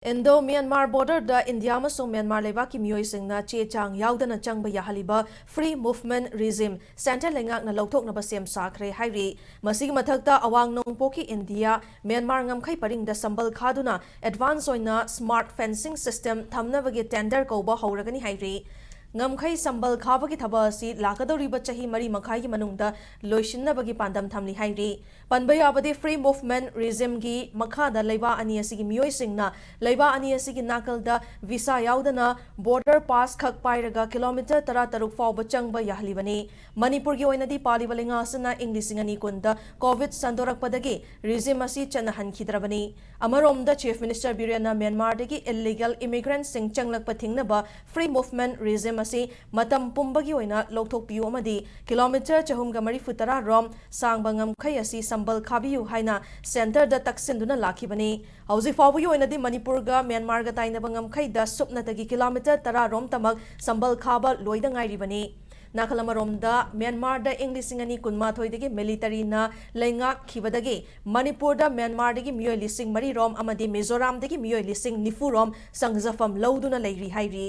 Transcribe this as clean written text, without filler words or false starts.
Indo Myanmar border da India amasung Myanmar lebaki miyoi che chang yaudana changba yahaliba free movement regime center lengak na lauthoknaba sem sakre hairi masigi mathakta awang nongpoki India Myanmar ngamkhai paringda sambal khaduna advance oina smart fencing system thamnabagi tender koba hauragani hairi ngamkhai sambal khabagi thaba asi lakadoriba chahi mari makhai gi manungda loishinnabagi pandam thamli hairi panbayabadi free movement regime gi makhada leiba ani asigi miyoi singna leiba ani asigi nakalda visa yaudana border pass khak pairaga kilometer 13 fawba changba yahlibani Manipur gi oinadi paliba lenga asana inglising ani kunda covid sandorakpadagi regime asi chana hankidrabani amaromda chief minister birena Myanmar dagi illegal immigrants sing changlakpa thingnaba free movement regime asi matam pumbagi oina lokthokpiu amadi kilometer 340 rom sangba ngamkhai asi sambal khabiu haina center da taksinduna lakhibani hauji fawbu oinadi Manipur ga Myanmar ga tainaba ngamkhai da supnatagi kilometer 10 rom tamak sambal khaba loida ngairibani Nakalamaromda Myanmar da Englising ani kunma thoidagi military na lengak khibadagi Manipur da Myanmar dagi miyoi lising mari rom amadi Mizoram dagi miyoi lising nifu rom sangjafam lauduna leiri hairi